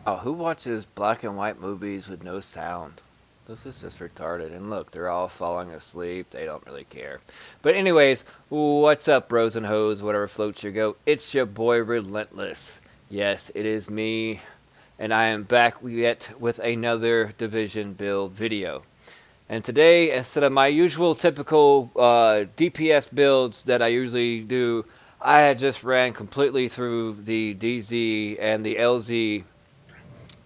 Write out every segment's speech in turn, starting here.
Oh, who watches black and white movies with no sound? This is just retarded. And look, they're all falling asleep. They don't really care. But anyways, what's up, bros and hoes, whatever floats your goat? It's your boy Relentless. Yes, it is me, and I am back yet with another division build video. And today, instead of my usual typical DPS builds that I usually do, I had just ran completely through the DZ and the LZ,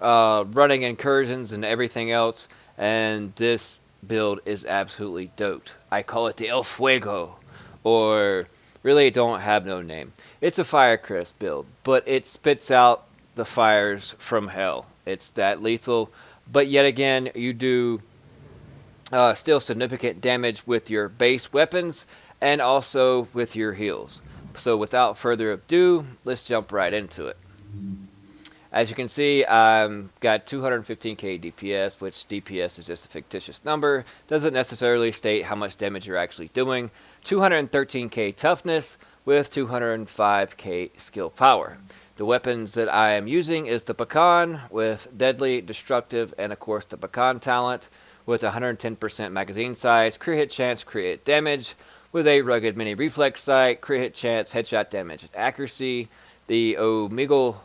running incursions and everything else, and this build is absolutely dope. I call it the El Fuego, or really it don't have no name. It's a fire crest build, but it spits out the fires from hell. It's that lethal, but yet again, you do still significant damage with your base weapons and also with your heals. So without further ado, let's jump right into it. As you can see, I've got 215k DPS, which DPS is just a fictitious number. Doesn't necessarily state how much damage you're actually doing. 213k toughness with 205k skill power. The weapons that I am using is the Pecan with deadly, destructive, and of course the Pecan talent with 110% magazine size, crit hit chance, crit hit damage, with a rugged mini reflex sight, crit hit chance, headshot damage, and accuracy. The Omegle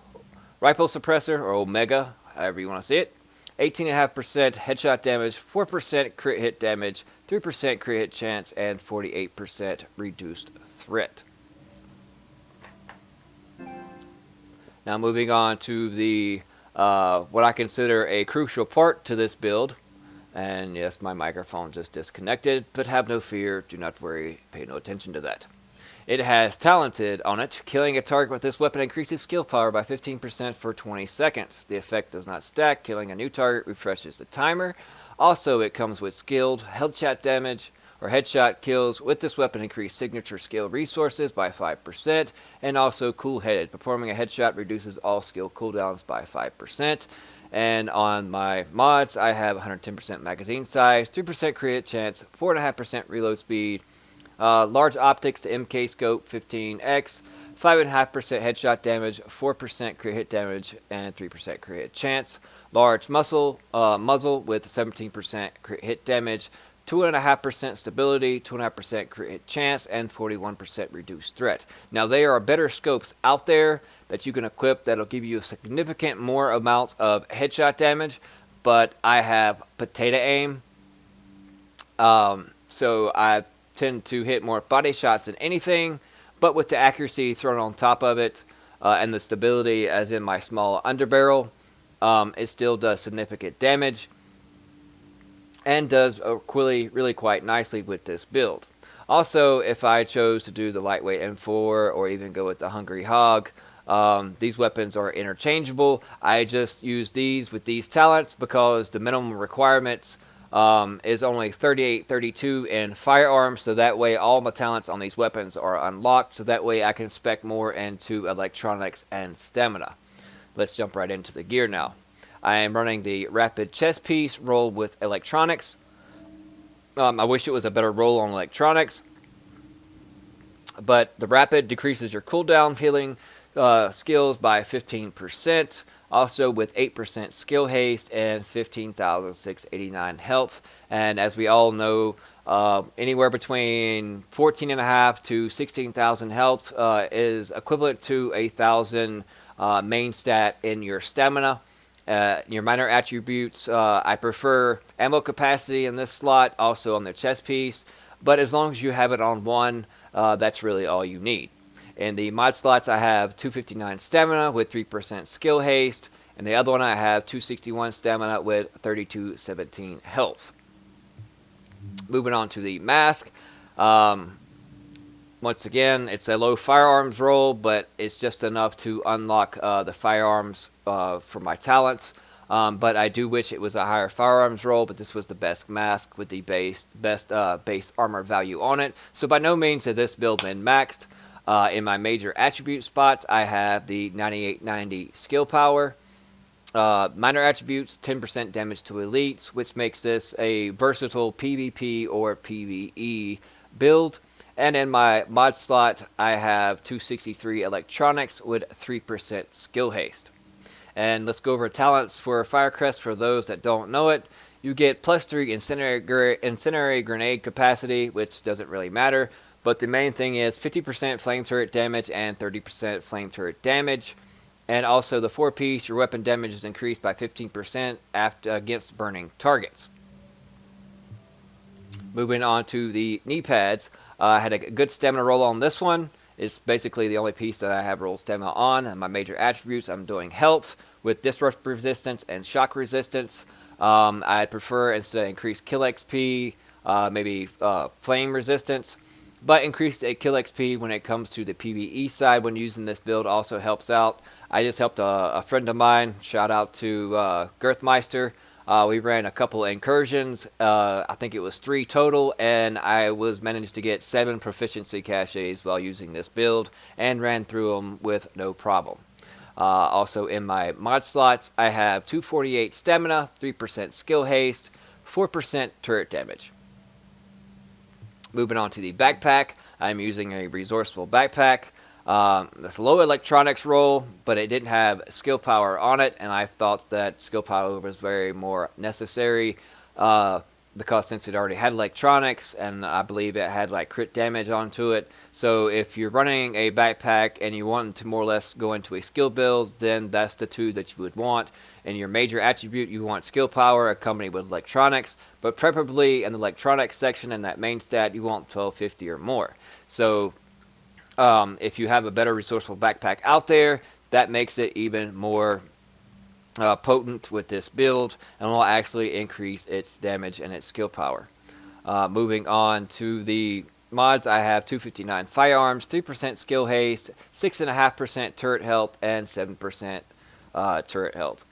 rifle suppressor, or Omega, however you want to see it. 18.5% headshot damage, 4% crit hit damage, 3% crit hit chance, and 48% reduced threat. Now moving on to the what I consider a crucial part to this build. And yes, my microphone just disconnected, but have no fear, do not worry, pay no attention to that. It has Talented on it. Killing a target with this weapon increases skill power by 15% for 20 seconds. The effect does not stack. Killing a new target refreshes the timer. Also, it comes with Skilled headshot damage, or headshot kills with this weapon increase signature skill resources by 5%, and also Cool Headed. Performing a headshot reduces all skill cooldowns by 5%. And on my mods, I have 110% magazine size, 3% crit chance, 4.5% reload speed, large optics to MK scope 15x, 5.5% headshot damage, 4% crit hit damage, and 3% crit hit chance. Large muzzle with 17% crit hit damage, 2.5% stability, 2.5% crit hit chance, and 41% reduced threat. Now, there are better scopes out there that you can equip that'll give you a significant more amount of headshot damage, but I have potato aim, so I tend to hit more body shots than anything, but with the accuracy thrown on top of it, and the stability as in my small underbarrel, it still does significant damage and does really quite nicely with this build. Also, if I chose to do the lightweight M4 or even go with the Hungry Hog, these weapons are interchangeable. I just use these with these talents because the minimum requirements is only 38, 32 in firearms, so that way all my talents on these weapons are unlocked, so that way I can spec more into electronics and stamina. Let's jump right into the gear now. I am running the rapid chest piece roll with electronics. I wish it was a better roll on electronics, but the rapid decreases your cooldown healing skills by 15%. Also with 8% skill haste and 15,689 health. And as we all know, anywhere between 14.5 to 16,000 health is equivalent to 1,000 main stat in your stamina. Your minor attributes, I prefer ammo capacity in this slot, also on the chest piece, but as long as you have it on one, that's really all you need. In the mod slots, I have 259 stamina with 3% skill haste, and the other one I have 261 stamina with 3217 health. Moving on to the mask. Once again, it's a low firearms roll, but it's just enough to unlock the firearms for my talents. But I do wish it was a higher firearms roll, but this was the best mask with the best base armor value on it. So by no means has this build been maxed. In my major attribute spots, I have the 9890 skill power. Minor attributes, 10% damage to elites, which makes this a versatile PvP or PvE build. And in my mod slot, I have 263 electronics with 3% skill haste. And let's go over talents for Firecrest for those that don't know it. You get +3 incendiary grenade capacity, which doesn't really matter. But the main thing is 50% flame turret damage and 30% flame turret damage. And also the 4-piece, your weapon damage is increased by 15% against burning targets. Moving on to the knee pads. I had a good stamina roll on this one. It's basically the only piece that I have rolled stamina on. And my major attributes, I'm doing health with disrupt resistance and shock resistance. I'd prefer, instead of increased kill XP, maybe flame resistance. But increased kill XP when it comes to the PvE side when using this build also helps out. I just helped a friend of mine, shout out to Girthmeister. We ran a couple incursions, I think it was 3 total, and I was managed to get 7 proficiency caches while using this build, and ran through them with no problem. Also in my mod slots, I have 248 stamina, 3% skill haste, 4% turret damage. Moving on to the backpack, I'm using a resourceful backpack. It's low electronics roll, but it didn't have skill power on it, and I thought that skill power was very more necessary because since it already had electronics, and I believe it had like crit damage onto it. So if you're running a backpack and you want to more or less go into a skill build, then that's the 2 that you would want. In your major attribute, you want skill power accompanied with electronics, but preferably in the electronics section in that main stat, you want 1250 or more. So if you have a better resourceful backpack out there, that makes it even more potent with this build, and will actually increase its damage and its skill power. Moving on to the mods, I have 259 firearms, 3% skill haste, 6.5% turret health, and 7% turret health.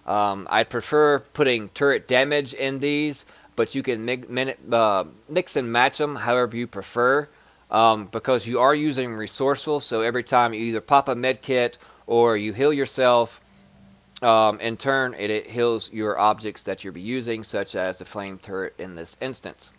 I'd prefer putting turret damage in these, but you can mix and match them however you prefer, because you are using resourceful, so every time you either pop a med kit or you heal yourself, in turn it heals your objects that you'll be using, such as the flame turret in this instance.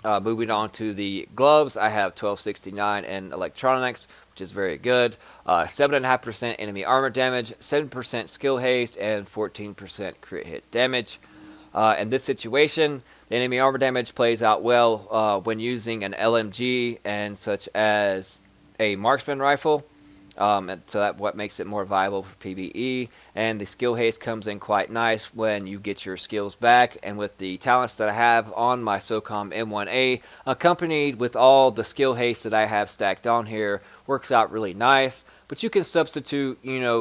Moving on to the gloves, I have 1269 in electronics, which is very good. 7.5% enemy armor damage, 7% skill haste, and 14% crit hit damage. In this situation, the enemy armor damage plays out well when using an LMG and such as a marksman rifle. And so that's what makes it more viable for PvE. And the skill haste comes in quite nice when you get your skills back. And with the talents that I have on my SOCOM M1A, accompanied with all the skill haste that I have stacked on here, works out really nice. But you can substitute,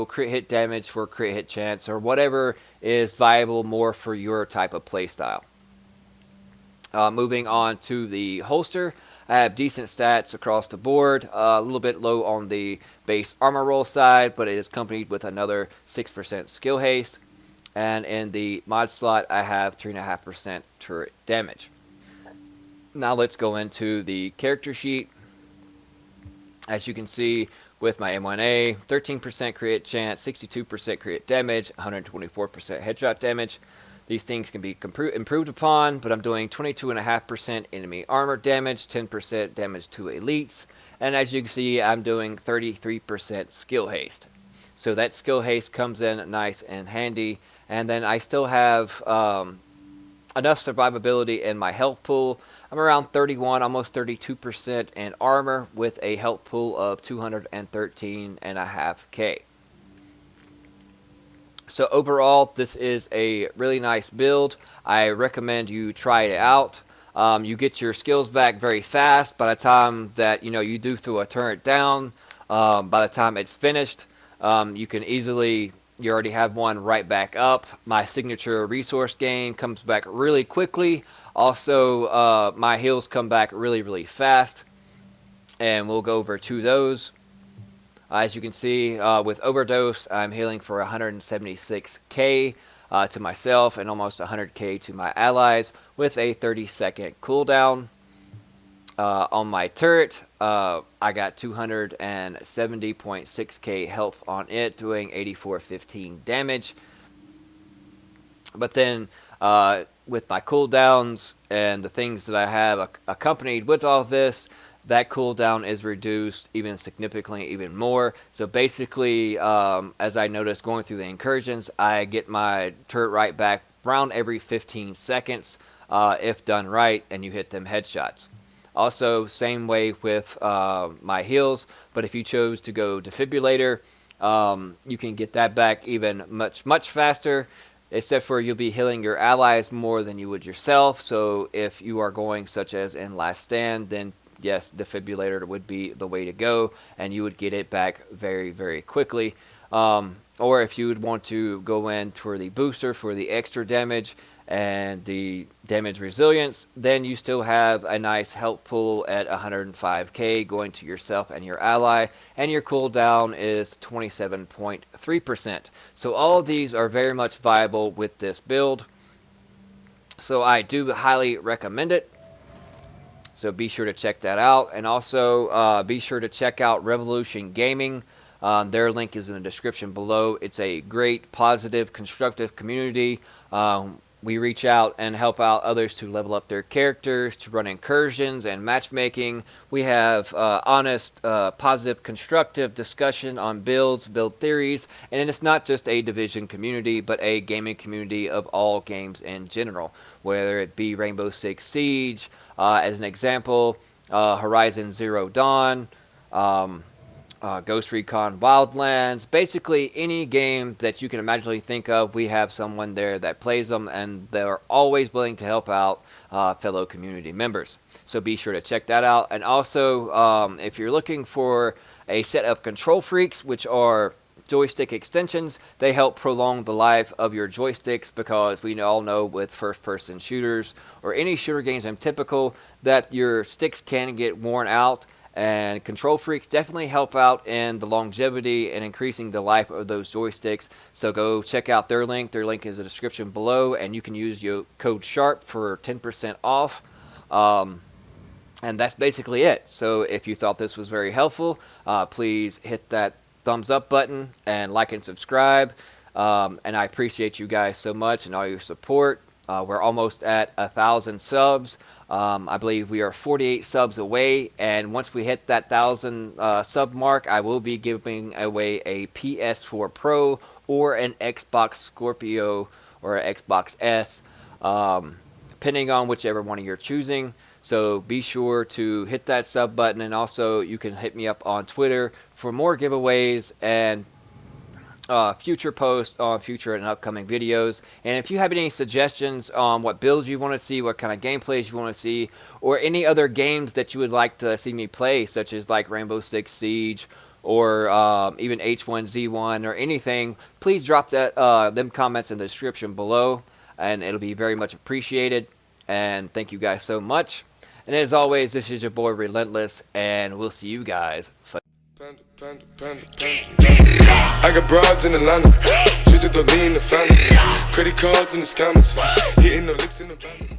crit hit damage for crit hit chance, or whatever is viable more for your type of playstyle. Moving on to the holster, I have decent stats across the board, a little bit low on the base armor roll side, but it is accompanied with another 6% skill haste. And in the mod slot, I have 3.5% turret damage. Now let's go into the character sheet. As you can see, with my M1A, 13% crit chance, 62% crit damage, 124% headshot damage. These things can be improved upon, but I'm doing 22.5% enemy armor damage, 10% damage to elites, and as you can see, I'm doing 33% skill haste. So that skill haste comes in nice and handy, and then I still have enough survivability in my health pool. I'm around 31, almost 32% in armor with a health pool of 213.5k. So overall, this is a really nice build. I recommend you try it out. You get your skills back very fast by the time that you do throw a turret down. By the time it's finished, you can easily, you already have one right back up. My signature resource gain comes back really quickly. Also, my heals come back really fast, and we'll go over to those. As you can see, with Overdose, I'm healing for 176k to myself and almost 100k to my allies with a 30-second cooldown. On my turret, I got 270.6k health on it, doing 8415 damage. But then, with my cooldowns and the things that I have accompanied with all of this, that cooldown is reduced even significantly even more. So basically, as I noticed going through the incursions, I get my turret right back around every 15 seconds if done right and you hit them headshots. Also, same way with my heals, but if you chose to go defibrillator, you can get that back even much faster, except for you'll be healing your allies more than you would yourself. So if you are going such as in Last Stand, then yes, defibrillator would be the way to go, and you would get it back very quickly. Or if you would want to go in for the booster for the extra damage and the damage resilience, then you still have a nice health pool at 105k going to yourself and your ally, and your cooldown is 27.3%. So all of these are very much viable with this build. So I do highly recommend it. So be sure to check that out, and also be sure to check out Revolution Gaming. Their link is in the description below. It's a great, positive, constructive community. We reach out and help out others to level up their characters, to run incursions and matchmaking. We have honest, positive, constructive discussion on builds, build theories, and it's not just a Division community, but a gaming community of all games in general, whether it be Rainbow Six Siege, as an example, Horizon Zero Dawn, Ghost Recon Wildlands, basically any game that you can imaginably think of, we have someone there that plays them, and they're always willing to help out fellow community members. So be sure to check that out. And also, if you're looking for a set of control freaks, which are joystick extensions, they help prolong the life of your joysticks, because we all know with first-person shooters or any shooter games in typical that your sticks can get worn out. And control freaks definitely help out in the longevity and increasing the life of those joysticks. So go check out their link. Their link is in the description below, and you can use your code SHARP for 10% off. And that's basically it. So if you thought this was very helpful, please hit that thumbs up button and like and subscribe. And I appreciate you guys so much and all your support. We're almost at 1,000 subs. I believe we are 48 subs away, and once we hit that 1,000 sub mark, I will be giving away a PS4 Pro or an Xbox Scorpio or an Xbox S, depending on whichever one you're choosing. So be sure to hit that sub button, and also you can hit me up on Twitter for more giveaways and future posts on future and upcoming videos. And if you have any suggestions on what builds you want to see, what kind of gameplays you want to see, or any other games that you would like to see me play, such as like Rainbow Six Siege or even H1Z1 or anything, please drop that them comments in the description below, and it'll be very much appreciated. And thank you guys so much. And as always, this is your boy Relentless, and we'll see you guys. I got broads in Atlanta, just to the lean, the family, credit cards in the scammers, hitting the licks in the van.